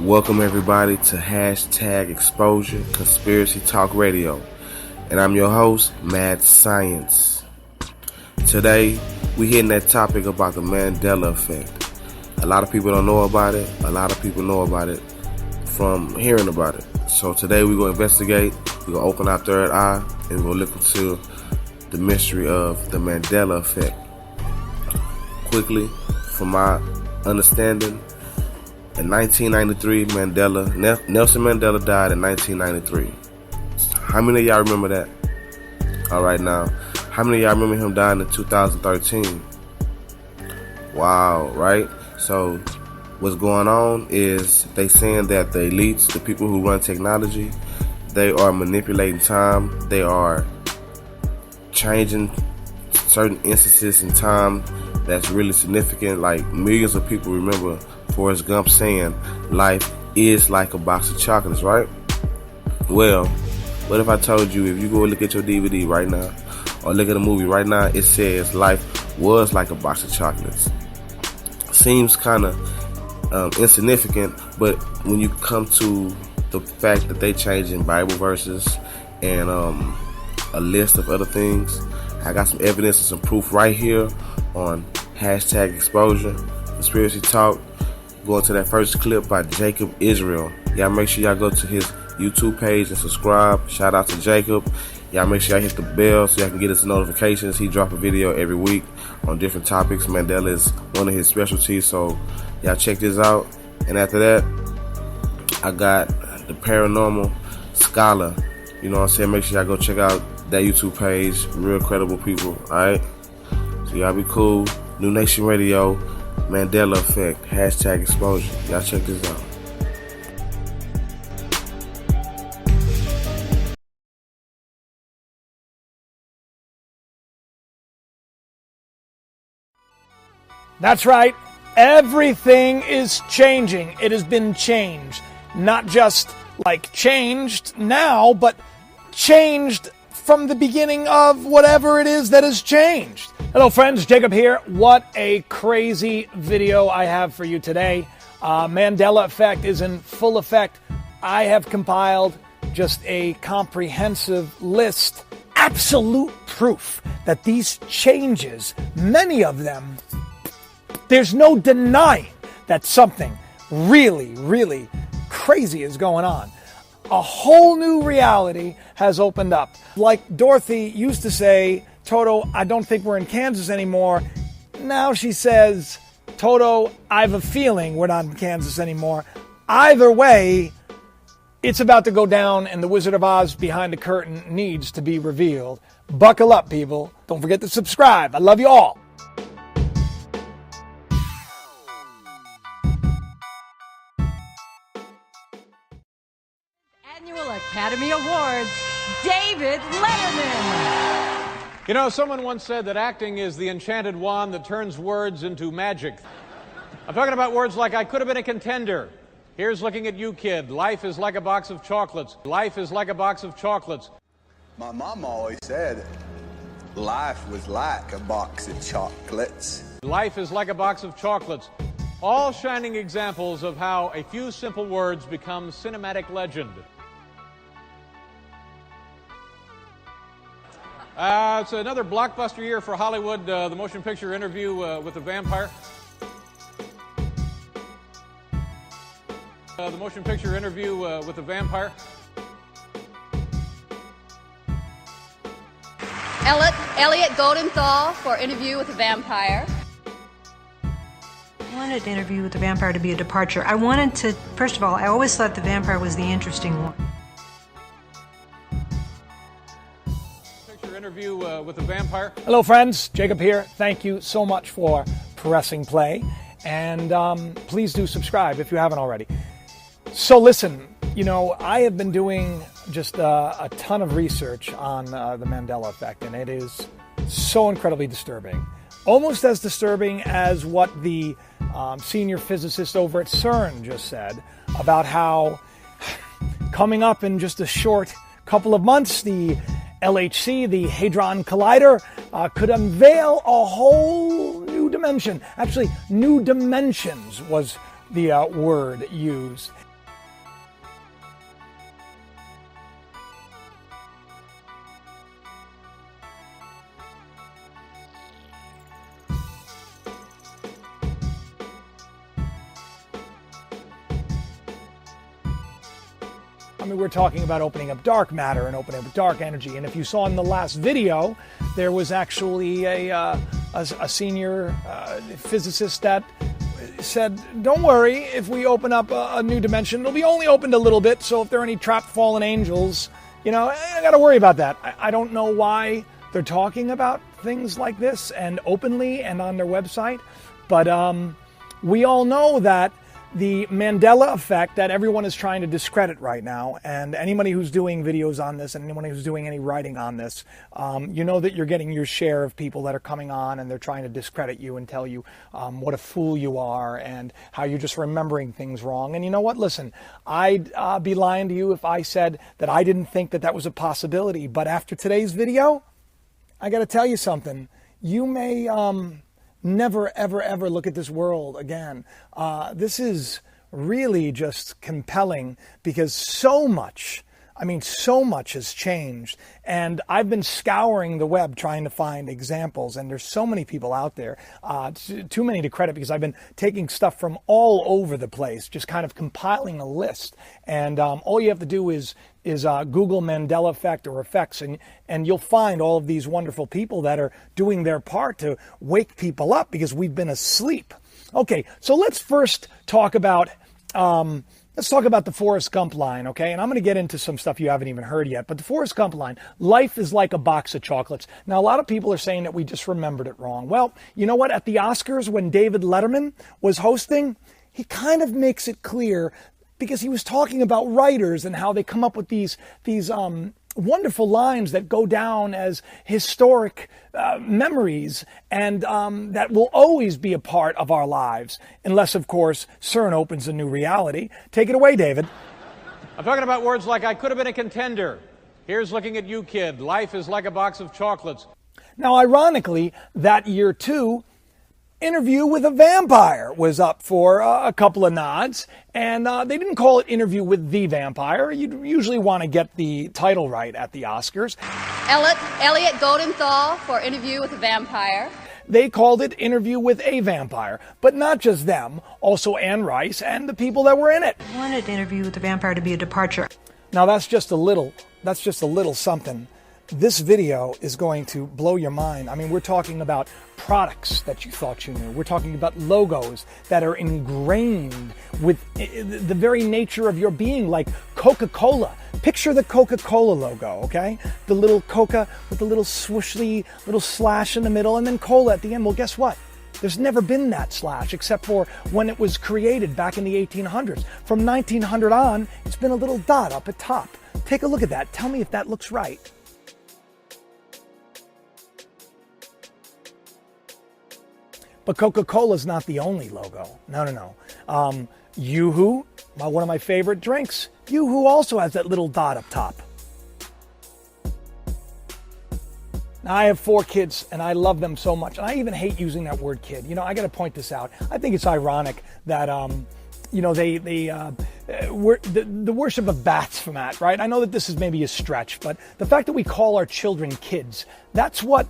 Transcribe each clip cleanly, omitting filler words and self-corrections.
Welcome everybody to Hashtag Exposure Conspiracy Talk Radio. And I'm your host, Mad Science. Today, we hitting that topic about the Mandela effect. A lot of people don't know about it. A lot of people know about it from hearing about it. So today we're going to investigate. We're going to open our third eye and we're going to look into the mystery of the Mandela effect. Quickly, from my understanding, in 1993, Nelson Mandela died in 1993. How many of y'all remember that? Alright, now, how many of y'all remember him dying in 2013? Wow, right? So, what's going on is they saying that the elites, the people who run technology, they are manipulating time. They are changing certain instances in time that's really significant. Like millions of people remember Forrest Gump saying, life is like a box of chocolates, right? Well, what if I told you, if you go look at your DVD right now, or look at a movie right now, it says life was like a box of chocolates. Seems kind of insignificant, but when you come to the fact that they changing Bible verses and a list of other things, I got some evidence and some proof right here on Hashtag Exposure Conspiracy Talk. Going to that first clip by Jacob Israel. Y'all make sure y'all go to his YouTube page and subscribe. Shout out to Jacob. Y'all make sure y'all hit the bell so y'all can get his notifications. He drop a video every week on different topics. Mandela is one of his specialties, so y'all check this out. And after that, I got the Paranormal Scholar. You know what I'm saying? Make sure y'all go check out that YouTube page. Real credible people, alright? So y'all be cool. New Nation Radio, Mandela Effect, Hashtag Exposure. Y'all check this out. That's right. Everything is changing. It has been changed. Not just like changed now, but changed from the beginning of whatever it is that has changed. Hello friends, Jacob here. What a crazy video I have for you today. Mandela effect is in full effect. I have compiled just a comprehensive list, absolute proof that these changes, many of them, there's no denying that something really, really crazy is going on. A whole new reality has opened up. Like Dorothy used to say, Toto, I don't think we're in Kansas anymore. Now she says, Toto, I have a feeling we're not in Kansas anymore. Either way, it's about to go down and the Wizard of Oz behind the curtain needs to be revealed. Buckle up, people. Don't forget to subscribe. I love you all. Annual Academy Awards, David Letterman. You know, someone once said that acting is the enchanted wand that turns words into magic. I'm talking about words like, I could have been a contender. Here's looking at you, kid. Life is like a box of chocolates. Life is like a box of chocolates. My mom always said life was like a box of chocolates. Life is like a box of chocolates. All shining examples of how a few simple words become cinematic legend. It's another blockbuster year for Hollywood, the motion picture Interview with a Vampire. The motion picture Interview with a Vampire. Elliot Goldenthal for Interview with a Vampire. I wanted Interview with the Vampire to be a departure. I wanted to, first of all, I always thought the vampire was the interesting one. Interview with a Vampire. Hello friends, Jacob here. Thank you so much for pressing play. And please do subscribe if you haven't already. So listen, you know, I have been doing just a ton of research on the Mandela effect, and it is so incredibly disturbing. Almost as disturbing as what the senior physicist over at CERN just said about how coming up in just a short couple of months, the LHC, the Hadron Collider, could unveil a whole new dimension. Actually, new dimensions was the word used. I mean, we're talking about opening up dark matter and opening up dark energy. And if you saw in the last video, there was actually a senior physicist that said, don't worry, if we open up a new dimension, it'll be only opened a little bit. So if there are any trapped fallen angels, you know, I got to worry about that. I don't know why they're talking about things like this and openly and on their website. But we all know that the Mandela effect that everyone is trying to discredit right now, and anybody who's doing videos on this and anyone who's doing any writing on this, you know that you're getting your share of people that are coming on and they're trying to discredit you and tell you what a fool you are and how you're just remembering things wrong. And you know what? Listen, I'd be lying to you if I said that I didn't think that that was a possibility. But after today's video, I got to tell you something. You may never, ever, ever look at this world again. This is really just compelling because so much has changed. And I've been scouring the web trying to find examples, and there's so many people out there, too many to credit because I've been taking stuff from all over the place, just kind of compiling a list. And all you have to do is Google Mandela effect or effects, and you'll find all of these wonderful people that are doing their part to wake people up because we've been asleep. Okay, so let's first talk about the Forrest Gump line, okay? And I'm going to get into some stuff you haven't even heard yet. But the Forrest Gump line, life is like a box of chocolates. Now, a lot of people are saying that we just remembered it wrong. Well, you know what? At the Oscars, when David Letterman was hosting, he kind of makes it clear because he was talking about writers and how they come up with these wonderful lines that go down as historic memories and that will always be a part of our lives, unless, of course, CERN opens a new reality. Take it away, David. I'm talking about words like, I could have been a contender. Here's looking at you, kid. Life is like a box of chocolates. Now, ironically, that year, too, Interview with a Vampire was up for a couple of nods, and they didn't call it Interview with the Vampire. You'd usually want to get the title right at the Oscars. Elliot Goldenthal for Interview with a Vampire. They called it Interview with a Vampire, but not just them, also Anne Rice and the people that were in it. I wanted Interview with the Vampire to be a departure. Now that's just a little something. This video is going to blow your mind. I mean, we're talking about products that you thought you knew. We're talking about logos that are ingrained with the very nature of your being, like Coca-Cola. Picture the Coca-Cola logo, okay? The little Coca with the little swooshy little slash in the middle and then cola at the end. Well, guess what? There's never been that slash except for when it was created back in the 1800s. From 1900 on, it's been a little dot up at top. Take a look at that. Tell me if that looks right. But Coca-Cola's not the only logo. No. Yoo-hoo, one of my favorite drinks. Yoo-hoo also has that little dot up top. Now, I have 4 kids, and I love them so much. And I even hate using that word kid. You know, I got to point this out. I think it's ironic that, the worship of Baphomet, right? I know that this is maybe a stretch, but the fact that we call our children kids, that's what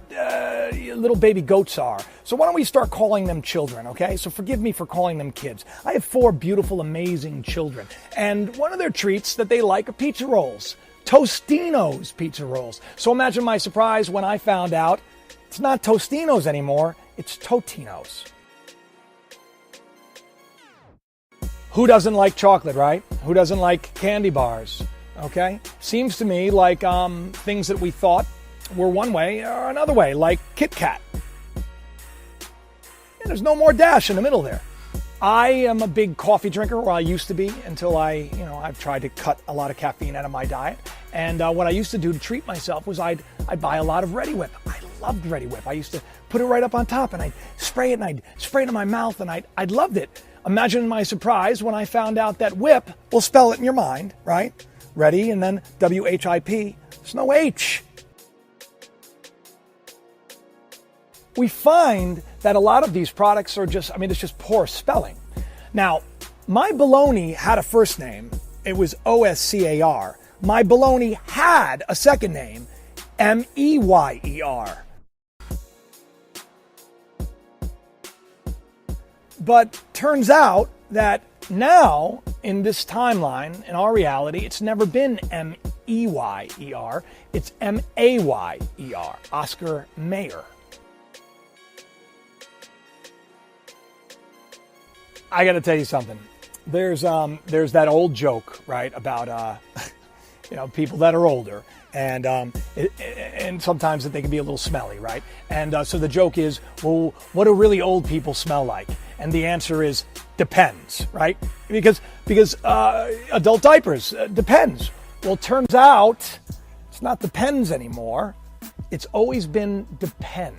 little baby goats are. So why don't we start calling them children, okay? So forgive me for calling them kids. I have 4 beautiful, amazing children, and one of their treats that they like are pizza rolls. Tostino's pizza rolls. So imagine my surprise when I found out it's not Tostino's anymore, it's Totino's. Who doesn't like chocolate, right? Who doesn't like candy bars, okay? Seems to me like things that we thought were one way or another way, like Kit Kat. And there's no more dash in the middle there. I am a big coffee drinker, or I used to be, until I've tried to cut a lot of caffeine out of my diet. And what I used to do to treat myself was I'd buy a lot of Ready Whip. I loved Ready Whip. I used to put it right up on top, and I'd spray it, in my mouth, and I'd loved it. Imagine my surprise when I found out that whip, we'll spell it in your mind, right? Ready, and then W-H-I-P. There's no H. We find that a lot of these products are it's just poor spelling. Now, My Bologna had a first name. It was O-S-C-A-R. My Bologna had a second name, M-E-Y-E-R. But turns out that now, in this timeline, in our reality, it's never been M-E-Y-E-R. It's M-A-Y-E-R. Oscar Mayer. I got to tell you something. There's that old joke, right, about people that are older, and sometimes that they can be a little smelly, right? And so the joke is, well, what do really old people smell like? And the answer is depends, right? Because adult diapers depends. Well, it turns out it's not depends anymore. It's always been depend.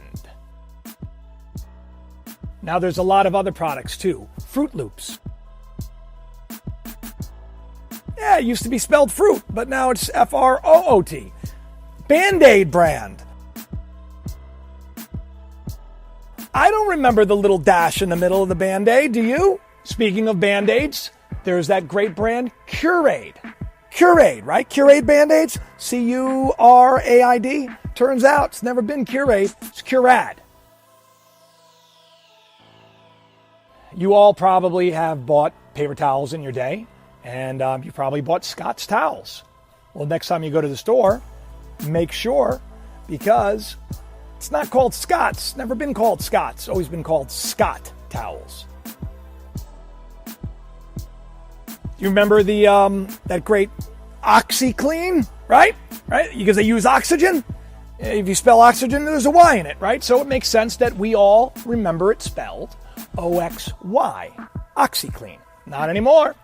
Now there's a lot of other products too. Fruit Loops. Yeah, it used to be spelled fruit, but now it's F-R-O-O-T. Band-Aid brand. I don't remember the little dash in the middle of the Band-Aid, do you? Speaking of Band-Aids, there's that great brand Curaid. Curaid, right? Curaid Band-Aids? C-U-R-A-I-D? Turns out it's never been Curaid, it's Curad. You all probably have bought paper towels in your day, and you probably bought Scott's towels. Well, next time you go to the store, make sure, because it's not called Scott's, never been called Scott's, always been called Scott towels. You remember that great OxyClean, right? Right? Because they use oxygen. If you spell oxygen, there's a Y in it, right? So it makes sense that we all remember it spelled O-X-Y, OxyClean. Not anymore.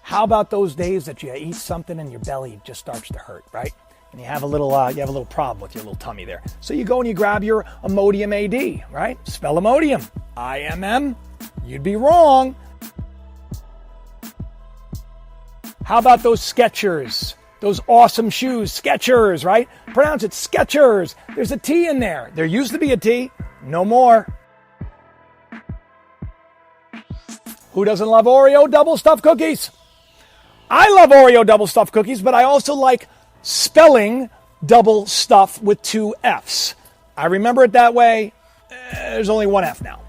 How about those days that you eat something and your belly just starts to hurt, right? And you have a little problem with your little tummy there. So you go and you grab your Imodium AD, right? Spell Imodium, I-M-M. You'd be wrong. How about those Skechers? Those awesome shoes, Skechers, right? Pronounce it Skechers. There's a T in there. There used to be a T. No more. Who doesn't love Oreo double stuffed cookies? I love Oreo double stuffed cookies, but I also like spelling double stuff with two F's. I remember it that way. There's only one F now.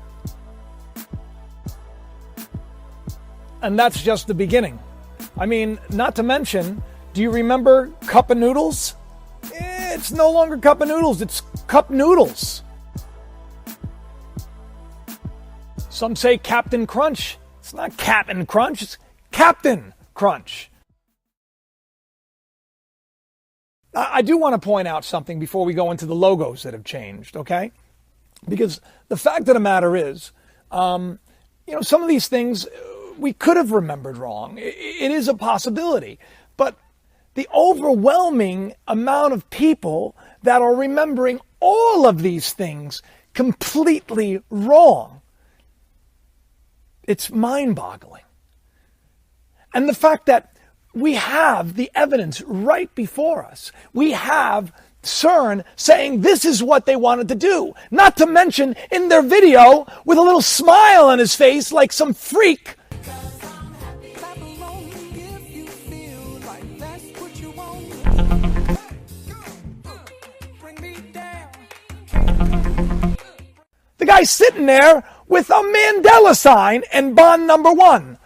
And that's just the beginning. I mean, not to mention, do you remember Cup of Noodles? It's no longer Cup of Noodles, it's Cup Noodles. Some say Captain Crunch. It's not Captain Crunch, it's Captain Crunch. I do want to point out something before we go into the logos that have changed, okay? Because the fact of the matter is, some of these things we could have remembered wrong. It is a possibility. But the overwhelming amount of people that are remembering all of these things completely wrong, it's mind-boggling. And the fact that we have the evidence right before us. We have CERN saying this is what they wanted to do. Not to mention in their video with a little smile on his face like some freak. The guy's sitting there with a Mandela sign and Bond number 1.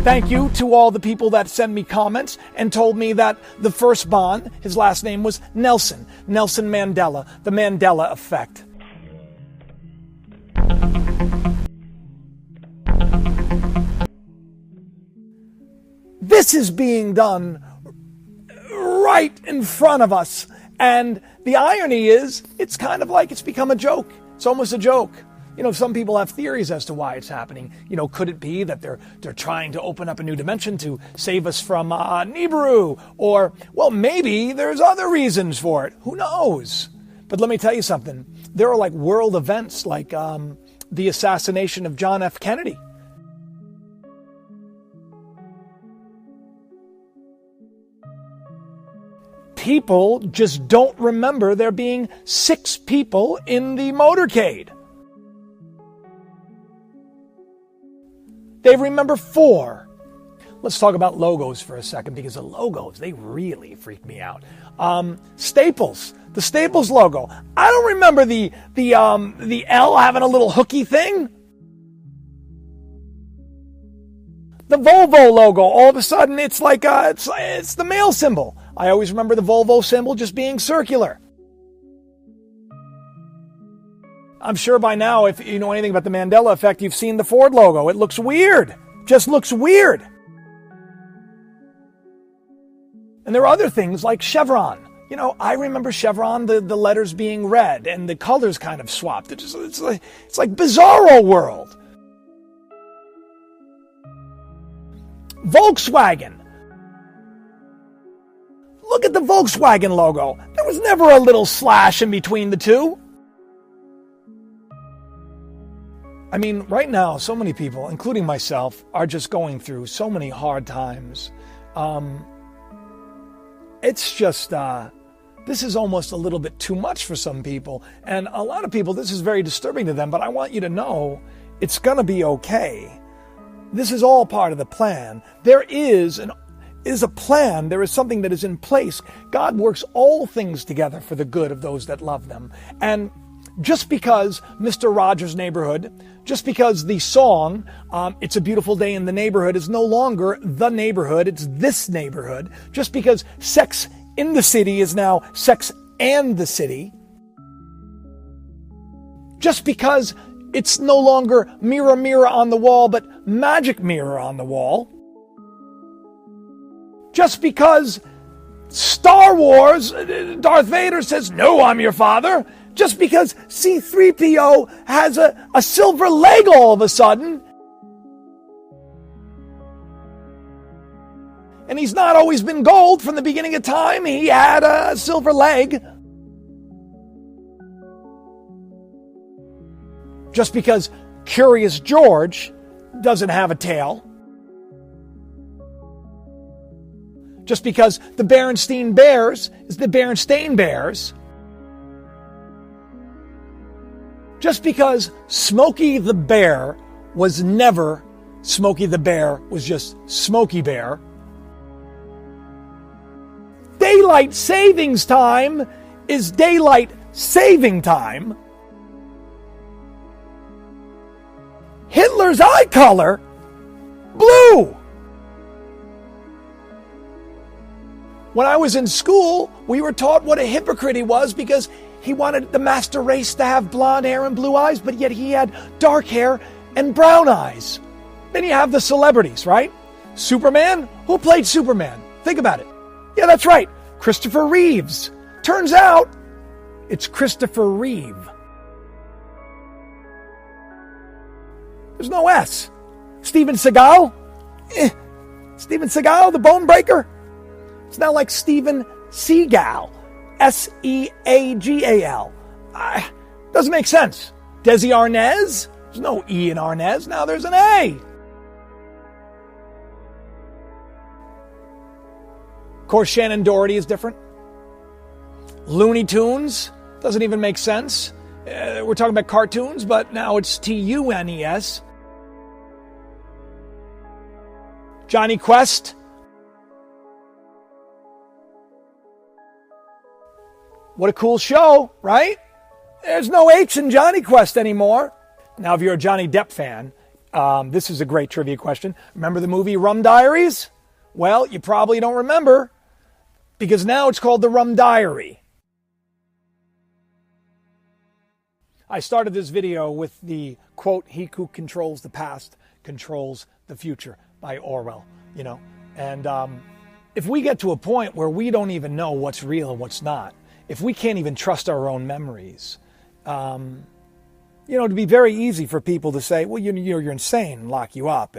Thank you to all the people that sent me comments and told me that the first Bond, his last name was Nelson. Nelson Mandela, the Mandela effect. This is being done right in front of us. And the irony is, it's kind of like it's become a joke. It's almost a joke. Some people have theories as to why it's happening. Could it be that they're trying to open up a new dimension to save us from Nibiru? Or, well, maybe there's other reasons for it. Who knows? But let me tell you something. There are like world events like the assassination of John F. Kennedy. People just don't remember there being 6 people in the motorcade. They remember 4. Let's talk about logos for a second, because the logos, they really freak me out. Staples. The Staples logo. I don't remember the L having a little hooky thing. The Volvo logo, all of a sudden it's like it's the male symbol. I always remember the Volvo symbol just being circular. I'm sure by now, if you know anything about the Mandela effect, you've seen the Ford logo. It looks weird. Just looks weird. And there are other things like Chevron. You know, I remember Chevron, the letters being red and the colors kind of swapped. It's like Bizarro World. Volkswagen. Look at the Volkswagen logo. There was never a little slash in between the two. I mean, right now, so many people, including myself, are just going through so many hard times. It's just, this is almost a little bit too much for some people. And a lot of people, this is very disturbing to them, but I want you to know it's going to be okay. This is all part of the plan. There is a plan. There is something that is in place. God works all things together for the good of those that love them. And just because Mr. Rogers' Neighborhood, just because the song, It's a Beautiful Day in the Neighborhood, is no longer the neighborhood, it's this neighborhood, just because Sex in the City is now Sex and the City, just because it's no longer Mirror, Mirror on the Wall, but Magic Mirror on the Wall, just because Star Wars, Darth Vader says, "No, I'm your father," just because C-3PO has a silver leg all of a sudden, and he's not always been gold from the beginning of time, he had a silver leg. Just because Curious George doesn't have a tail. Just because the Berenstain Bears is the Berenstain Bears. Just because Smokey the Bear was never Smokey the Bear, was just Smokey Bear. Daylight savings time is daylight saving time. Hitler's eye color, blue. When I was in school, we were taught what a hypocrite he was because he wanted the master race to have blonde hair and blue eyes, but yet he had dark hair and brown eyes. Then you have the celebrities, right? Superman? Who played Superman? Think about it. Yeah, that's right. Christopher Reeves. Turns out, it's Christopher Reeve. There's no S. Steven Seagal? Steven Seagal, the bone breaker? It's not like Steven Seagal. S-E-A-G-A-L. Doesn't make sense. Desi Arnaz? There's no E in Arnaz. Now there's an A. Of course, Shannon Doherty is different. Looney Tunes? Doesn't even make sense. We're talking about cartoons, but now it's T-U-N-E-S. Johnny Quest? What a cool show, right? There's no H in Johnny Quest anymore. Now, if you're a Johnny Depp fan, this is a great trivia question. Remember the movie Rum Diaries? Well, you probably don't remember because now it's called The Rum Diary. I started this video with the quote, "He who controls the past controls the future," by Orwell, you know. And if we get to a point where we don't even know what's real and what's not, if we can't even trust our own memories, it'd be very easy for people to say, well, you're insane and lock you up.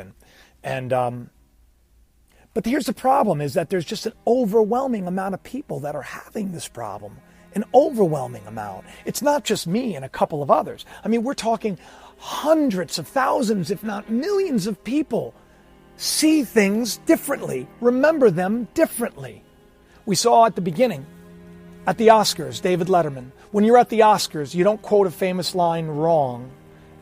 But here's the problem is that there's just an overwhelming amount of people that are having this problem. An overwhelming amount. It's not just me and a couple of others. I mean, we're talking hundreds of thousands, if not millions of people see things differently, remember them differently. We saw at the beginning, at the Oscars, David Letterman. When you're at the Oscars, you don't quote a famous line wrong,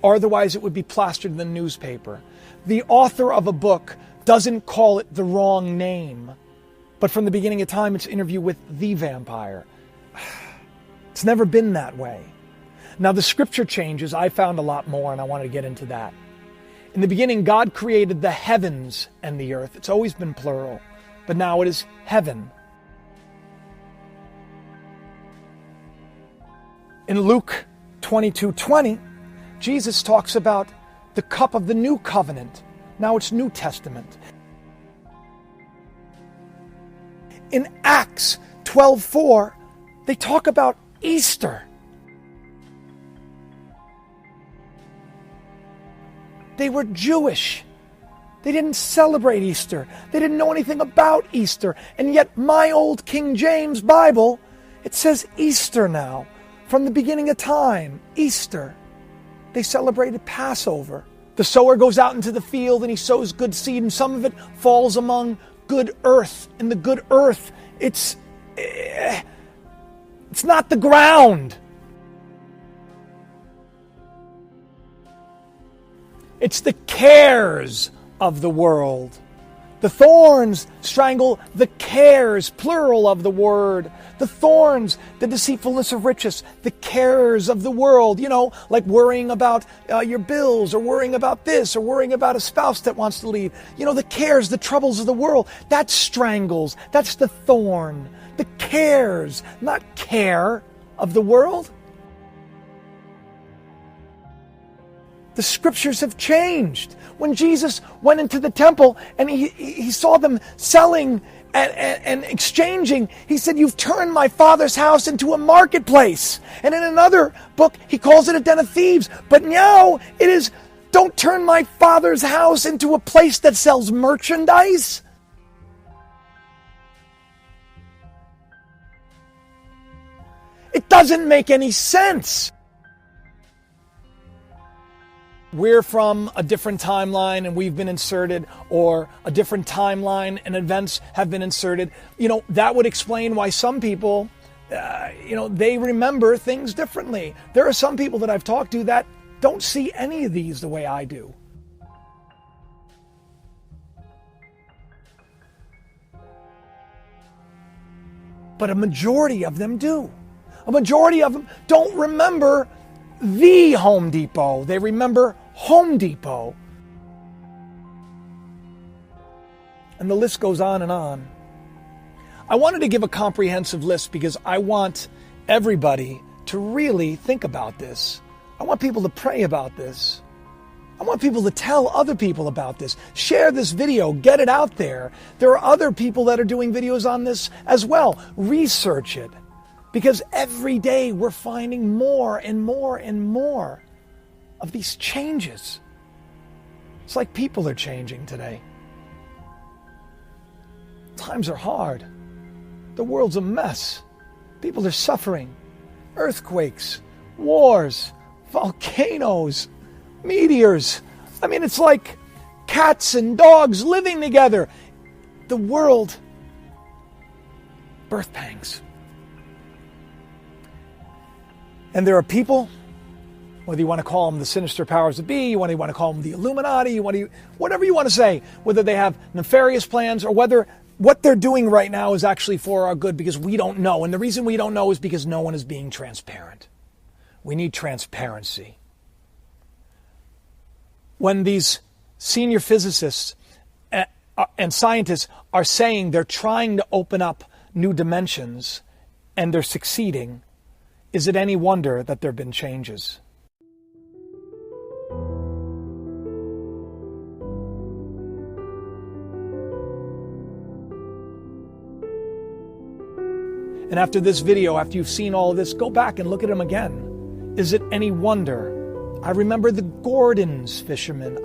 or otherwise it would be plastered in the newspaper. The author of a book doesn't call it the wrong name. But from the beginning of time, it's Interview with the Vampire. It's never been that way. Now, the scripture changes. I found a lot more, and I wanted to get into that. In the beginning, God created the heavens and the earth. It's always been plural, but now it is heaven. In Luke 22:20, Jesus talks about the cup of the new covenant. Now it's New Testament. In Acts 12:4, they talk about Easter. They were Jewish. They didn't celebrate Easter. They didn't know anything about Easter. And yet my old King James Bible, it says Easter now. From the beginning of time, Easter. They celebrated Passover. The sower goes out into the field and he sows good seed, and some of it falls among good earth. And the good earth, it's not the ground. It's the cares of the world. The thorns strangle the cares, plural, of the word. The thorns, the deceitfulness of riches, the cares of the world. You know, like worrying about your bills, or worrying about this, or worrying about a spouse that wants to leave. You know, the cares, the troubles of the world. That strangles. That's the thorn. The cares, not care, of the world. The scriptures have changed. When Jesus went into the temple and he saw them selling and exchanging, he said, "You've turned my Father's house into a marketplace." And in another book, he calls it a den of thieves. But now it is, "Don't turn my Father's house into a place that sells merchandise." It doesn't make any sense. We're from a different timeline and we've been inserted, or a different timeline and events have been inserted. You know, that would explain why some people, they remember things differently. There are some people that I've talked to that don't see any of these the way I do. But a majority of them do. A majority of them don't remember the Home Depot. They remember Home Depot. And the list goes on and on. I wanted to give a comprehensive list because I want everybody to really think about this. I want people to pray about this. I want people to tell other people about this. Share this video. Get it out there. There are other people that are doing videos on this as well. Research it. Because every day we're finding more and more and more of these changes. It's like people are changing today. Times are hard. The world's a mess. People are suffering. Earthquakes, wars, volcanoes, meteors. I mean, it's like cats and dogs living together. The world, birth pangs. And there are people, whether you want to call them the sinister powers that be, whether you want to call them the Illuminati, whatever you want to say, whether they have nefarious plans or whether what they're doing right now is actually for our good, because we don't know. And the reason we don't know is because no one is being transparent. We need transparency. When these senior physicists and scientists are saying they're trying to open up new dimensions and they're succeeding, is it any wonder that there have been changes? And after this video, after you've seen all of this, go back and look at them again. Is it any wonder? I remember the Gordon's fishermen.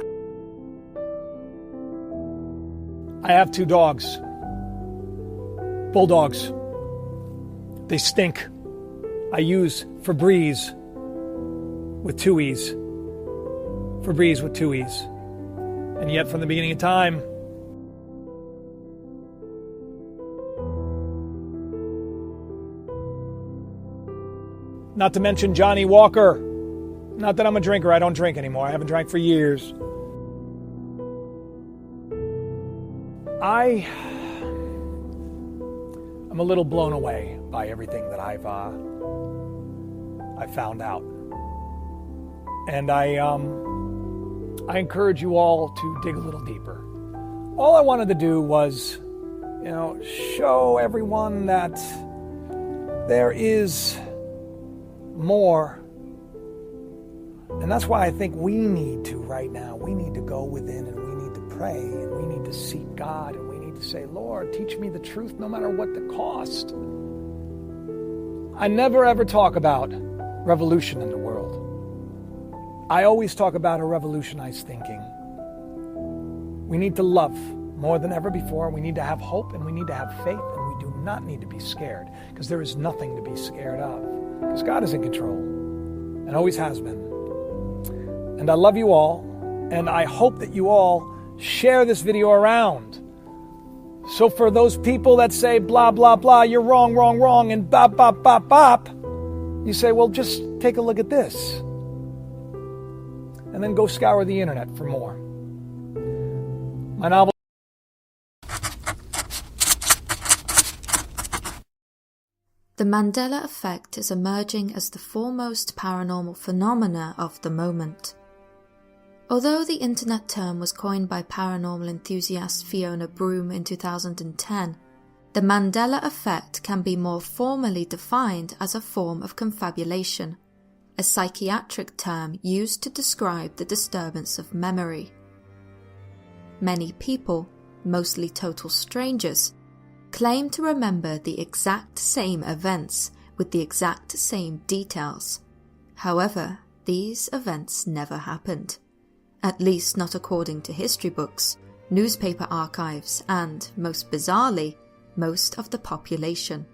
I have 2 dogs. Bulldogs. They stink. I use Febreze with 2 E's. Febreze with 2 E's. And yet from the beginning of time, not to mention Johnny Walker. Not that I'm a drinker. I don't drink anymore. I haven't drank for years. I'm a little blown away by everything that I've found out. And I encourage you all to dig a little deeper. All I wanted to do was, show everyone that there is more. And that's why I think we need to right now. We need to go within and we need to pray and we need to seek God and we need to say, Lord, teach me the truth no matter what the cost. I never ever talk about revolution in the world. I always talk about a revolutionized thinking. We need to love more than ever before. We need to have hope and we need to have faith, and we do not need to be scared, because there is nothing to be scared of, because God is in control and always has been. And I love you all, and I hope that you all share this video around. So for those people that say blah, blah, blah, you're wrong, wrong, wrong, and bop, bop, bop, bop, you say, well, just take a look at this. And then go scour the internet for more. My novel. The Mandela effect is emerging as the foremost paranormal phenomena of the moment. Although the internet term was coined by paranormal enthusiast Fiona Broome in 2010, the Mandela effect can be more formally defined as a form of confabulation, a psychiatric term used to describe the disturbance of memory. Many people, mostly total strangers, claim to remember the exact same events with the exact same details. However, these events never happened. At least not according to history books, newspaper archives, and, most bizarrely, most of the population.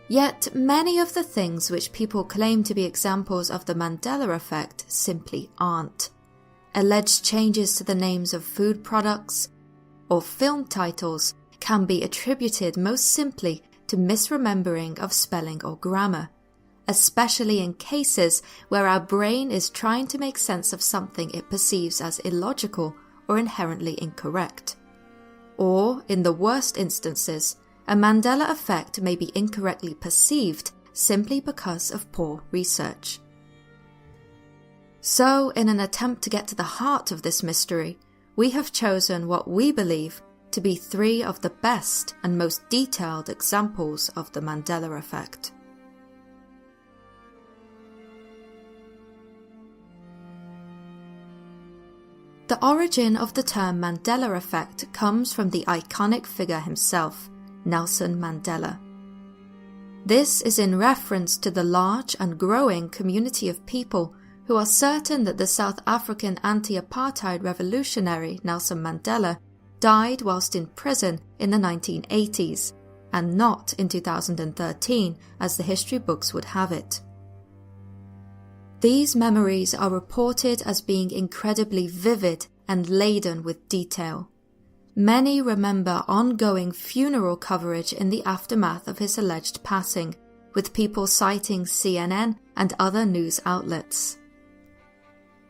Yet many of the things which people claim to be examples of the Mandela effect simply aren't. Alleged changes to the names of food products or film titles can be attributed most simply to misremembering of spelling or grammar, especially in cases where our brain is trying to make sense of something it perceives as illogical or inherently incorrect. Or, in the worst instances, a Mandela effect may be incorrectly perceived simply because of poor research. So, in an attempt to get to the heart of this mystery, we have chosen what we believe to be 3 of the best and most detailed examples of the Mandela effect. The origin of the term Mandela effect comes from the iconic figure himself, Nelson Mandela. This is in reference to the large and growing community of people who are certain that the South African anti-apartheid revolutionary Nelson Mandela died whilst in prison in the 1980s, and not in 2013 as the history books would have it. These memories are reported as being incredibly vivid and laden with detail. Many remember ongoing funeral coverage in the aftermath of his alleged passing, with people citing CNN and other news outlets.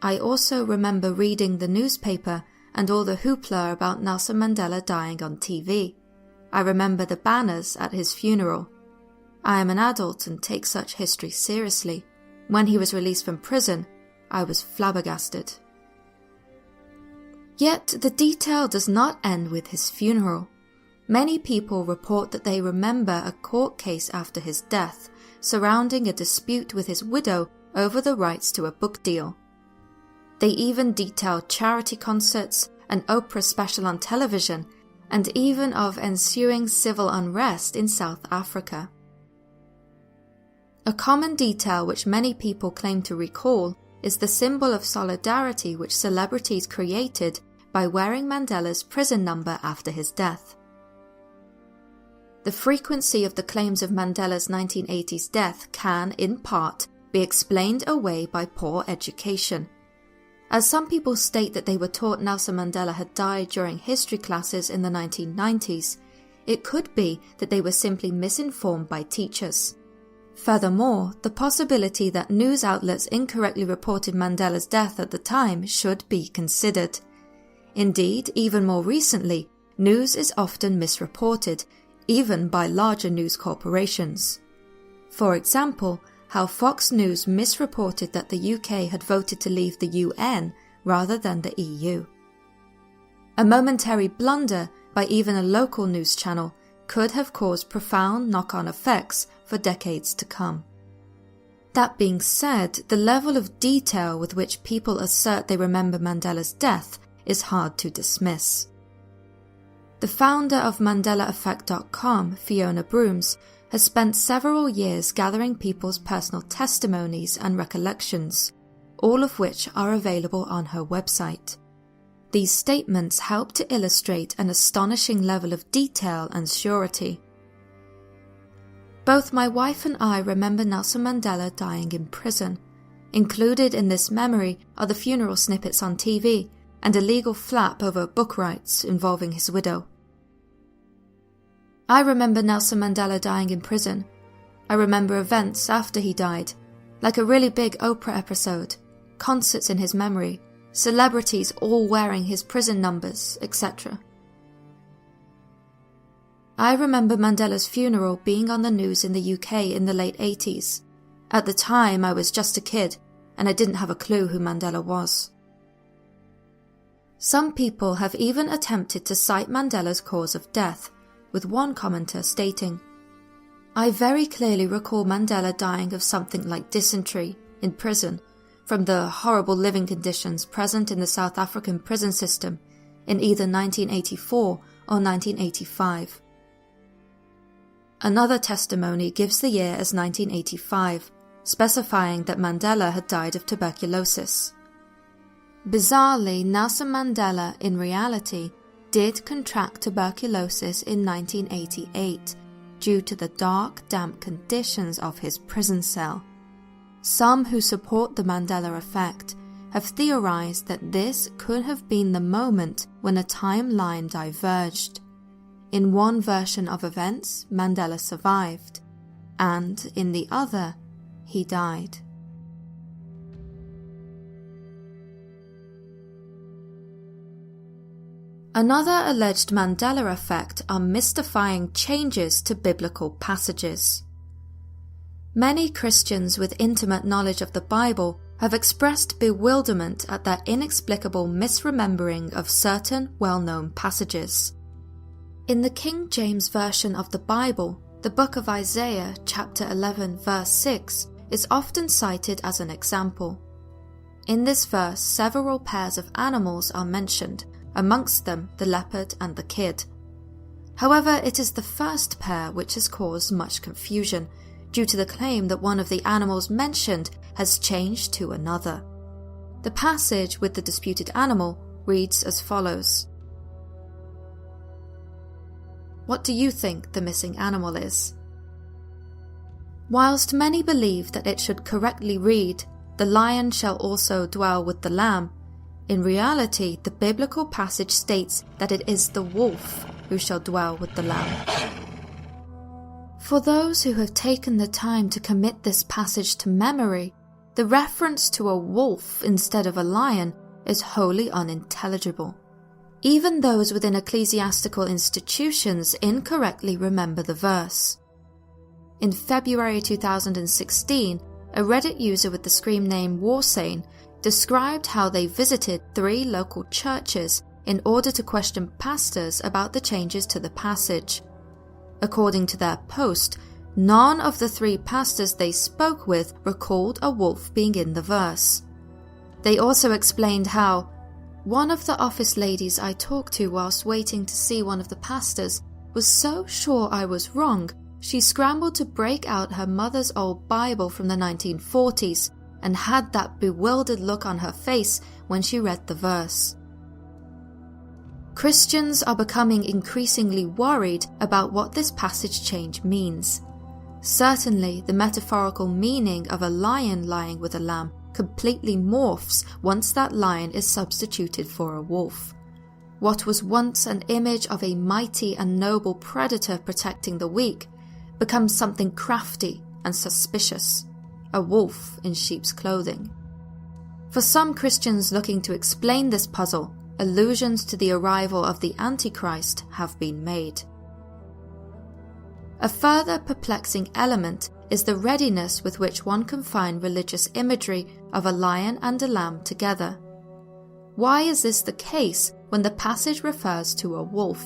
I also remember reading the newspaper and all the hoopla about Nelson Mandela dying on TV. I remember the banners at his funeral. I am an adult and take such history seriously. When he was released from prison, I was flabbergasted. Yet the detail does not end with his funeral. Many people report that they remember a court case after his death, surrounding a dispute with his widow over the rights to a book deal. They even detail charity concerts, an Oprah special on television, and even of ensuing civil unrest in South Africa. A common detail which many people claim to recall is the symbol of solidarity which celebrities created by wearing Mandela's prison number after his death. The frequency of the claims of Mandela's 1980s death can, in part, be explained away by poor education. As some people state that they were taught Nelson Mandela had died during history classes in the 1990s, it could be that they were simply misinformed by teachers. Furthermore, the possibility that news outlets incorrectly reported Mandela's death at the time should be considered. Indeed, even more recently, news is often misreported, even by larger news corporations. For example, how Fox News misreported that the UK had voted to leave the UN rather than the EU. A momentary blunder by even a local news channel could have caused profound knock-on effects for decades to come. That being said, the level of detail with which people assert they remember Mandela's death is hard to dismiss. The founder of MandelaEffect.com, Fiona Brooms, has spent several years gathering people's personal testimonies and recollections, all of which are available on her website. These statements help to illustrate an astonishing level of detail and surety. Both my wife and I remember Nelson Mandela dying in prison. Included in this memory are the funeral snippets on TV and a legal flap over book rights involving his widow. I remember Nelson Mandela dying in prison. I remember events after he died, like a really big Oprah episode, concerts in his memory, celebrities all wearing his prison numbers, etc. I remember Mandela's funeral being on the news in the UK in the late 80s. At the time, I was just a kid, and I didn't have a clue who Mandela was. Some people have even attempted to cite Mandela's cause of death, with one commenter stating, "I very clearly recall Mandela dying of something like dysentery in prison from the horrible living conditions present in the South African prison system in either 1984 or 1985. Another testimony gives the year as 1985, specifying that Mandela had died of tuberculosis. Bizarrely, Nelson Mandela, in reality, did contract tuberculosis in 1988 due to the dark, damp conditions of his prison cell. Some who support the Mandela effect have theorized that this could have been the moment when a timeline diverged. In one version of events, Mandela survived, and in the other, he died. Another alleged Mandela effect are mystifying changes to biblical passages. Many Christians with intimate knowledge of the Bible have expressed bewilderment at their inexplicable misremembering of certain well-known passages. In the King James Version of the Bible, the book of Isaiah, chapter 11, verse 6, is often cited as an example. In this verse, several pairs of animals are mentioned, amongst them the leopard and the kid. However, it is the first pair which has caused much confusion, due to the claim that one of the animals mentioned has changed to another. The passage with the disputed animal reads as follows. What do you think the missing animal is? Whilst many believe that it should correctly read, "The lion shall also dwell with the lamb," in reality, the biblical passage states that it is the wolf who shall dwell with the lamb. For those who have taken the time to commit this passage to memory, the reference to a wolf instead of a lion is wholly unintelligible. Even those within ecclesiastical institutions incorrectly remember the verse. In February 2016, a Reddit user with the screen name Warsane described how they visited 3 local churches in order to question pastors about the changes to the passage. According to their post, none of the 3 pastors they spoke with recalled a wolf being in the verse. They also explained how one of the office ladies I talked to whilst waiting to see one of the pastors was so sure I was wrong, she scrambled to break out her mother's old Bible from the 1940s and had that bewildered look on her face when she read the verse. Christians are becoming increasingly worried about what this passage change means. Certainly, the metaphorical meaning of a lion lying with a lamb completely morphs once that lion is substituted for a wolf. What was once an image of a mighty and noble predator protecting the weak becomes something crafty and suspicious, a wolf in sheep's clothing. For some Christians looking to explain this puzzle, allusions to the arrival of the Antichrist have been made. A further perplexing element is the readiness with which one can find religious imagery of a lion and a lamb together. Why is this the case when the passage refers to a wolf?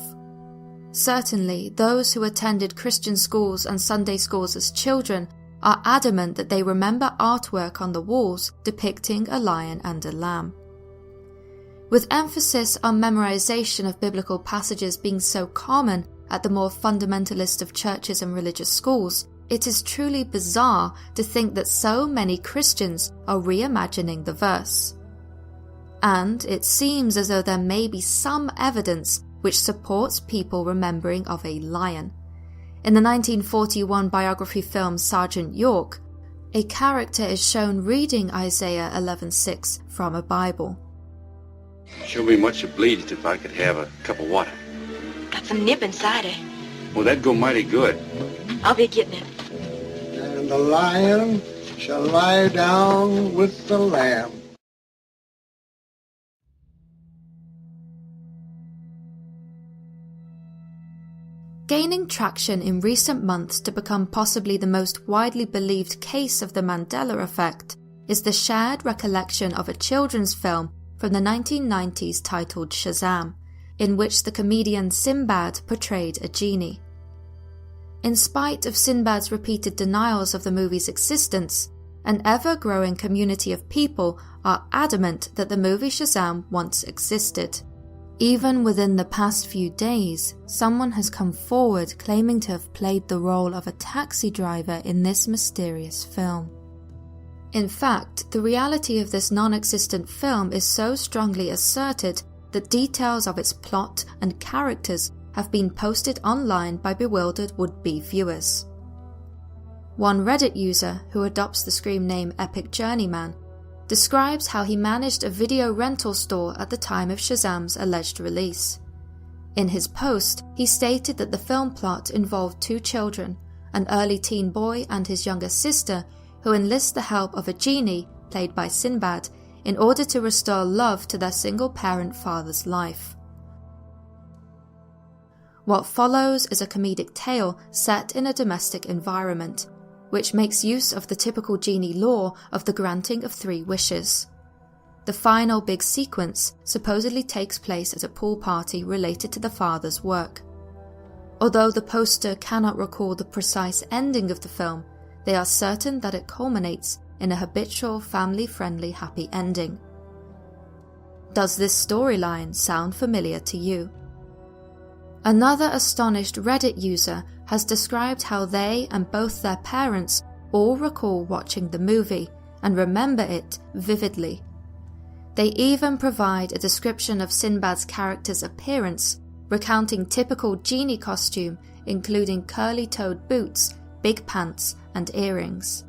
Certainly, those who attended Christian schools and Sunday schools as children are adamant that they remember artwork on the walls depicting a lion and a lamb. With emphasis on memorization of biblical passages being so common at the more fundamentalist of churches and religious schools, it is truly bizarre to think that so many Christians are reimagining the verse. And it seems as though there may be some evidence which supports people remembering of a lion. In the 1941 biography film Sergeant York, a character is shown reading Isaiah 11:6 from a Bible. Sure be much obliged if I could have a cup of water. Got some nip inside it. Well, that'd go mighty good. I'll be getting it. And the lion shall lie down with the lamb. Gaining traction in recent months to become possibly the most widely believed case of the Mandela effect is the shared recollection of a children's film from the 1990s titled Shazam, in which the comedian Sinbad portrayed a genie. In spite of Sinbad's repeated denials of the movie's existence, an ever-growing community of people are adamant that the movie Shazam once existed. Even within the past few days, someone has come forward claiming to have played the role of a taxi driver in this mysterious film. In fact, the reality of this non-existent film is so strongly asserted that details of its plot and characters have been posted online by bewildered would-be viewers. One Reddit user, who adopts the screen name Epic Journeyman, describes how he managed a video rental store at the time of Shazam's alleged release. In his post, he stated that the film plot involved two children, an early teen boy and his younger sister, who enlist the help of a genie, played by Sinbad, in order to restore love to their single-parent father's life. What follows is a comedic tale set in a domestic environment, which makes use of the typical genie lore of the granting of 3 wishes. The final big sequence supposedly takes place at a pool party related to the father's work. Although the poster cannot recall the precise ending of the film, they are certain that it culminates in a habitual, family-friendly happy ending. Does this storyline sound familiar to you? Another astonished Reddit user has described how they and both their parents all recall watching the movie and remember it vividly. They even provide a description of Sinbad's character's appearance, recounting typical genie costume including curly-toed boots, big pants and earrings.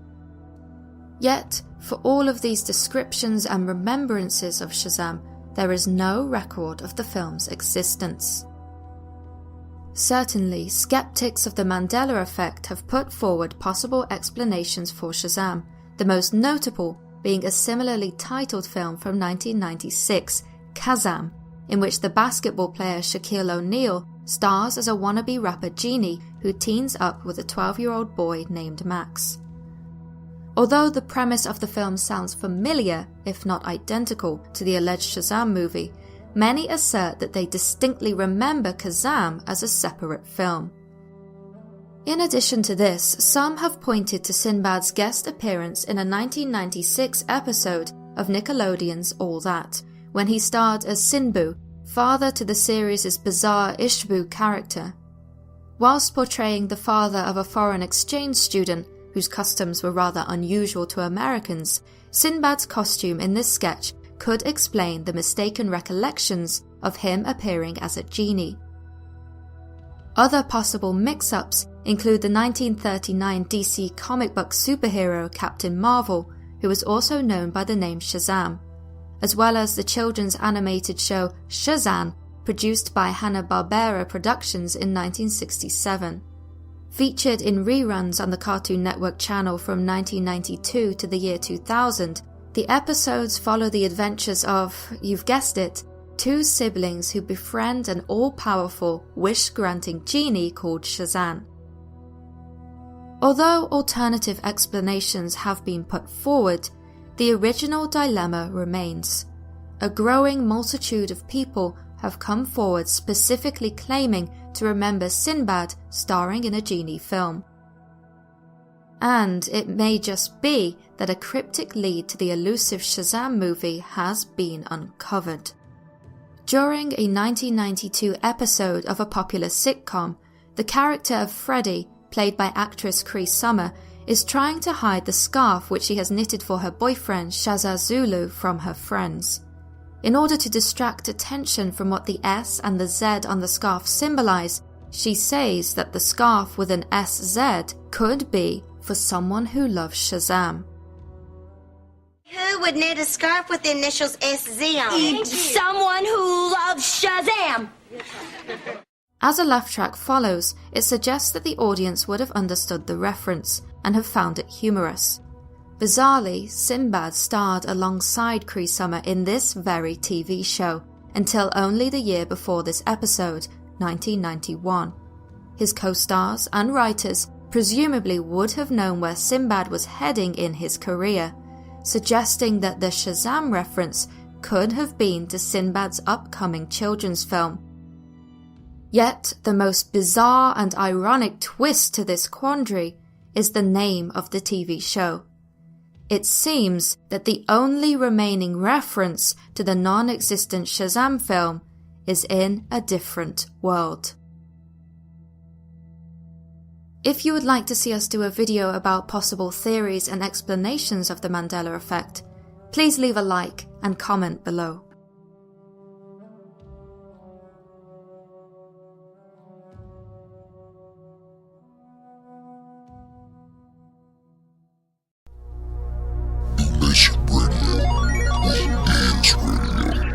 Yet, for all of these descriptions and remembrances of Shazam, there is no record of the film's existence. Certainly, skeptics of the Mandela effect have put forward possible explanations for Shazam, the most notable being a similarly titled film from 1996, Kazam, in which the basketball player Shaquille O'Neal stars as a wannabe rapper genie who teams up with a 12-year-old boy named Max. Although the premise of the film sounds familiar, if not identical, to the alleged Shazam movie, many assert that they distinctly remember Kazam as a separate film. In addition to this, some have pointed to Sinbad's guest appearance in a 1996 episode of Nickelodeon's All That, when he starred as Sinbu, father to the series' bizarre Ishbu character. Whilst portraying the father of a foreign exchange student whose customs were rather unusual to Americans, Sinbad's costume in this sketch could explain the mistaken recollections of him appearing as a genie. Other possible mix-ups include the 1939 DC comic book superhero Captain Marvel, who was also known by the name Shazam, as well as the children's animated show Shazam, produced by Hanna-Barbera Productions in 1967. Featured in reruns on the Cartoon Network channel from 1992 to the year 2000, the episodes follow the adventures of, you've guessed it, two siblings who befriend an all-powerful, wish-granting genie called Shazam. Although alternative explanations have been put forward, the original dilemma remains. A growing multitude of people have come forward specifically claiming to remember Sinbad starring in a genie film. And it may just be that a cryptic lead to the elusive Shazam movie has been uncovered. During a 1992 episode of a popular sitcom, the character of Freddy, played by actress Cree Summer, is trying to hide the scarf which she has knitted for her boyfriend Shazza Zulu from her friends. In order to distract attention from what the S and the Z on the scarf symbolize, she says that the scarf with an SZ could be for someone who loves Shazam. Who would knit a scarf with the initials SZ on it? Someone who loves Shazam! As a laugh track follows, it suggests that the audience would have understood the reference and have found it humorous. Bizarrely, Sinbad starred alongside Cree Summer in this very TV show, until only the year before this episode, 1991. His co-stars and writers presumably would have known where Sinbad was heading in his career, suggesting that the Shazam reference could have been to Sinbad's upcoming children's film. Yet, the most bizarre and ironic twist to this quandary is the name of the TV show. It seems that the only remaining reference to the non-existent Shazam film is in a different world. If you would like to see us do a video about possible theories and explanations of the Mandela effect, please leave a like and comment below.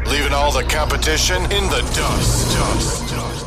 Leaving all the competition in the dust.